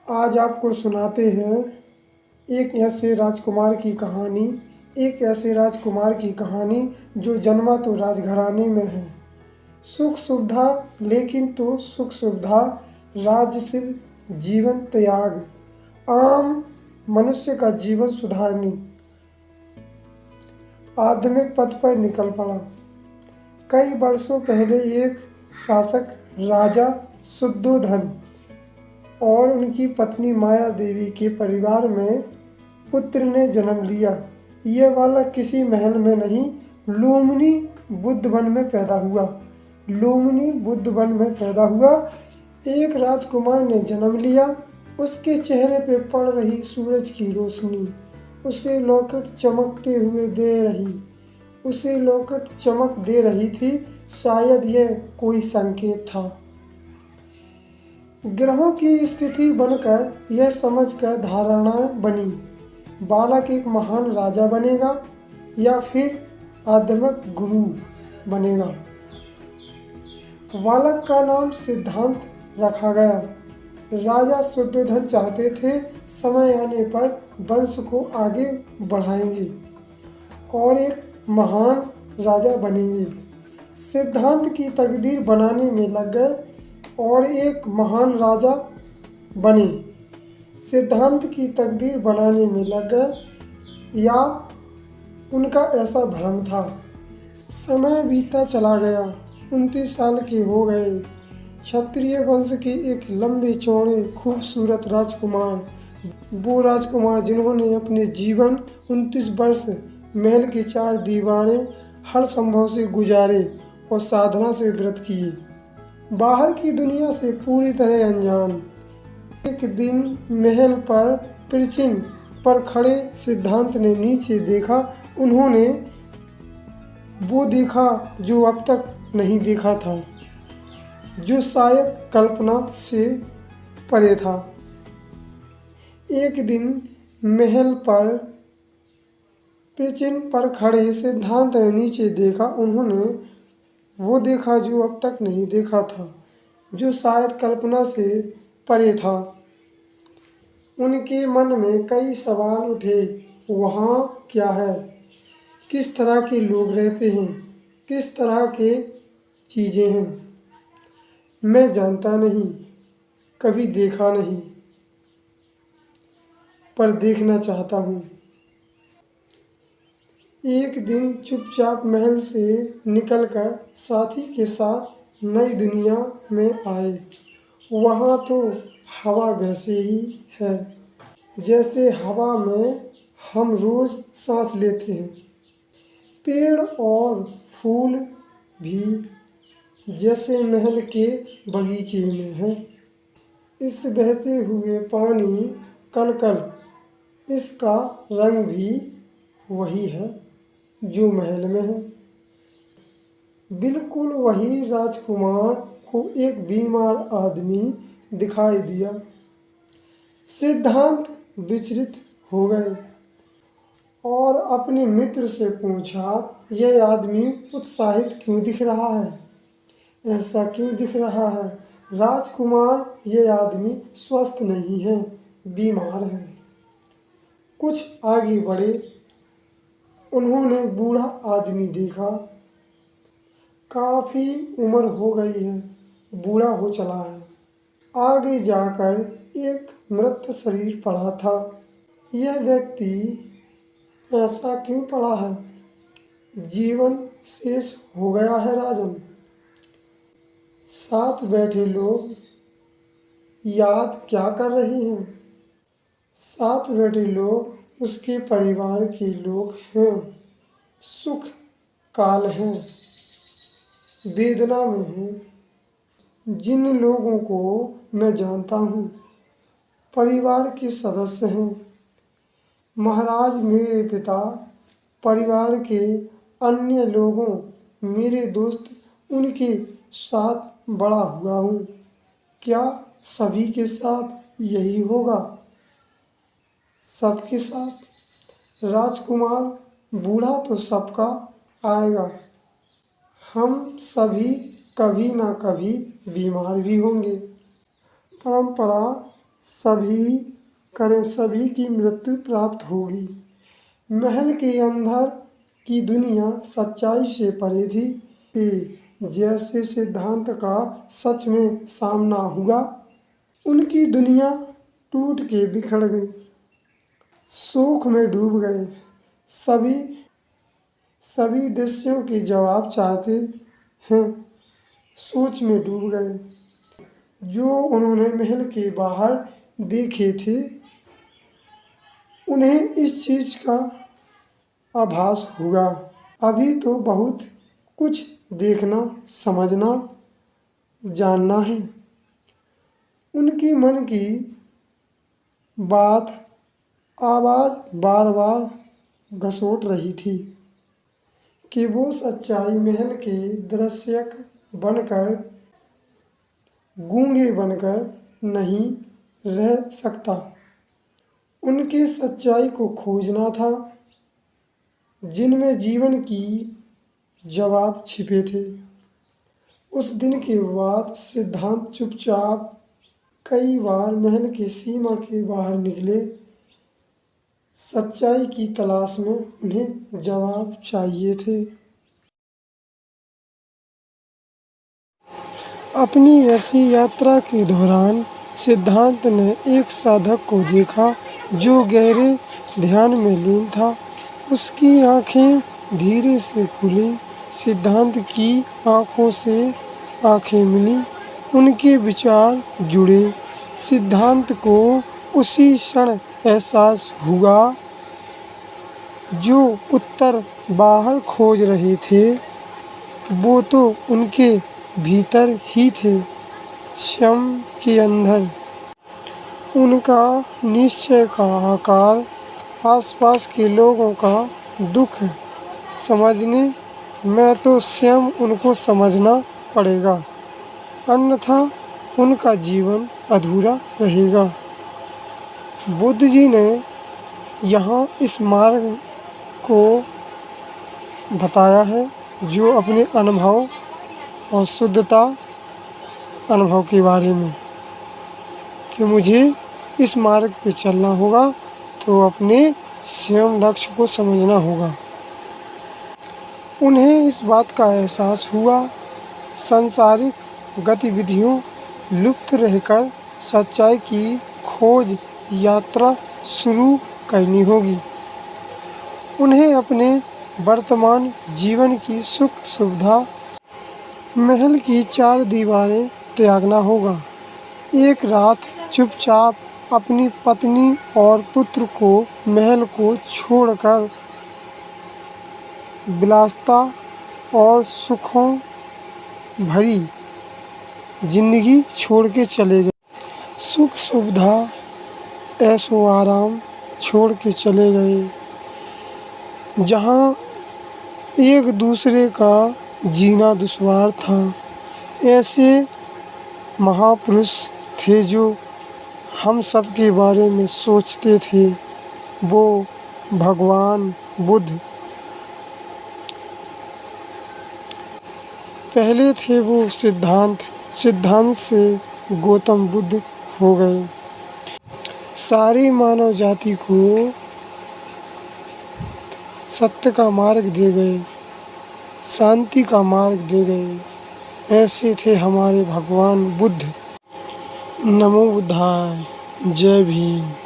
आज आपको सुनाते हैं एक ऐसे राजकुमार की कहानी। एक ऐसे राजकुमार की कहानी जो जन्मा तो राजघराने में है। सुख सुविधा, लेकिन तो सुख सुविधा, राजसिक जीवन त्याग, आम मनुष्य का जीवन सुधारने आध्यात्मिक पथ पर निकल पड़ा। कई वर्षों पहले एक शासक राजा शुद्धोधन और उनकी पत्नी माया देवी के परिवार में पुत्र ने जन्म लिया। यह बालक किसी महल में नहीं, लुम्बिनी बुद्ध वन में पैदा हुआ। लुम्बिनी बुद्ध वन में पैदा हुआ। एक राजकुमार ने जन्म लिया। उसके चेहरे पे पड़ रही सूरज की रोशनी उसे लौकट चमकते हुए दे रही उसे लौकट चमक दे रही थी। शायद यह कोई संकेत था। ग्रहों की स्थिति बनकर यह समझकर धारणा बनी, बालक एक महान राजा बनेगा या फिर आध्यात्मिक गुरु बनेगा। बालक का नाम सिद्धांत रखा गया। राजा शुद्धोधन चाहते थे समय आने पर वंश को आगे बढ़ाएंगे और एक महान राजा बनेंगे। सिद्धांत की तकदीर बनाने में लग गए और एक महान राजा बने। सिद्धांत की तकदीर बनाने में लग गए या उनका ऐसा भ्रम था। समय बीता चला गया। 29 साल के हो गए। क्षत्रिय वंश के एक लंबे चौड़े खूबसूरत राजकुमार, वो राजकुमार जिन्होंने अपने जीवन 29 वर्ष महल की 4 दीवारें हर संभव से गुजारे और साधना से व्रत किए, बाहर की दुनिया से पूरी तरह अनजान। एक दिन महल पर प्रचिन पर खड़े सिद्धांत ने नीचे देखा। उन्होंने वो देखा जो अब तक नहीं देखा था, जो शायद कल्पना से परे था। एक दिन महल पर प्रचिन पर खड़े सिद्धांत ने नीचे देखा। उन्होंने वो देखा जो अब तक नहीं देखा था, जो शायद कल्पना से परे था। उनके मन में कई सवाल उठे। वहाँ क्या है? किस तरह के लोग रहते हैं? किस तरह के चीज़ें हैं? मैं जानता नहीं, कभी देखा नहीं, पर देखना चाहता हूँ। एक दिन चुपचाप महल से निकलकर साथी के साथ नई दुनिया में आए। वहाँ तो हवा वैसे ही है जैसे हवा में हम रोज सांस लेते हैं। पेड़ और फूल भी जैसे महल के बगीचे में हैं। इस बहते हुए पानी कलकल, इसका रंग भी वही है जो महल में है। बिल्कुल वही राजकुमार को एक बीमार आदमी दिखाई दिया। सिद्धांत विचलित हो गए और अपने मित्र से पूछा, यह आदमी उत्साहित क्यों दिख रहा है? ऐसा क्यों दिख रहा है? राजकुमार, यह आदमी स्वस्थ नहीं है, बीमार है। कुछ आगे बढ़े। उन्होंने बूढ़ा आदमी देखा। काफी उम्र हो गई है, बूढ़ा हो चला है। आगे जाकर एक मृत शरीर पड़ा था। यह व्यक्ति ऐसा क्यों पड़ा है? जीवन शेष हो गया है राजन। साथ बैठे लोग याद क्या कर रहे हैं? साथ बैठे लोग उसके परिवार के लोग हैं। सुख काल है, वेदना में हैं। जिन लोगों को मैं जानता हूँ परिवार के सदस्य हैं। महाराज मेरे पिता, परिवार के अन्य लोगों, मेरे दोस्त, उनके साथ बड़ा हुआ हूँ। क्या सभी के साथ यही होगा? सबके साथ? राजकुमार, बूढ़ा तो सबका आएगा। हम सभी कभी ना कभी बीमार भी होंगे। परंपरा सभी की मृत्यु प्राप्त होगी। महल के अंदर की दुनिया सच्चाई से परे थी कि जैसे सिद्धांत का सच में सामना हुआ, उनकी दुनिया टूट के बिखर गई, शोक में डूब गए। सभी दृश्यों के जवाब चाहते हैं, सोच में डूब गए। जो उन्होंने महल के बाहर देखे थे, उन्हें इस चीज का आभास हुआ। अभी तो बहुत कुछ देखना, समझना, जानना है। उनकी मन की आवाज़ बार बार घसोट रही थी कि वो सच्चाई महल के दर्शक बनकर, गूंगे बनकर नहीं रह सकता। उनके सच्चाई को खोजना था, जिनमें जीवन की जवाब छिपे थे। उस दिन के बाद सिद्धांत चुपचाप कई बार महल की सीमा के बाहर निकले। सच्चाई की तलाश में उन्हें जवाब चाहिए थे। अपनी ऐसी यात्रा के दौरान सिद्धांत ने एक साधक को देखा जो गहरे ध्यान में लीन था। उसकी आंखें धीरे से खुली। सिद्धांत की आंखों से आंखें मिली, उनके विचार जुड़े। सिद्धांत को उसी क्षण एहसास हुआ जो उत्तर बाहर खोज रहे थे, वो तो उनके भीतर ही थे, स्वयं के अंदर। उनका निश्चय का आकार आसपास के लोगों का दुख समझने में तो स्वयं उनको समझना पड़ेगा, अन्यथा उनका जीवन अधूरा रहेगा। बुद्ध जी ने यहाँ इस मार्ग को बताया है, जो अपने अनुभव और शुद्धता अनुभव के बारे में, कि मुझे इस मार्ग पे चलना होगा तो अपने स्वयं लक्ष्य को समझना होगा। उन्हें इस बात का एहसास हुआ, सांसारिक गतिविधियों लुप्त रहकर सच्चाई की खोज यात्रा शुरू करनी होगी। उन्हें अपने वर्तमान जीवन की सुख सुविधा, महल की चार दीवारें त्यागना होगा। एक रात चुपचाप अपनी पत्नी और पुत्र को महल को छोड़कर विलासिता और सुखों भरी जिंदगी छोड़ के चले गए। सुख सुविधा, ऐशो आराम छोड़ के चले गए। जहाँ एक दूसरे का जीना दुश्वार था, ऐसे महापुरुष थे जो हम सब के बारे में सोचते थे। वो भगवान बुद्ध पहले थे। वो सिद्धांत से गौतम बुद्ध हो गए। सारी मानव जाति को सत्य का मार्ग दे गए, शांति का मार्ग दे गए। ऐसे थे हमारे भगवान बुद्ध। नमो बुद्धाय। जय भीम।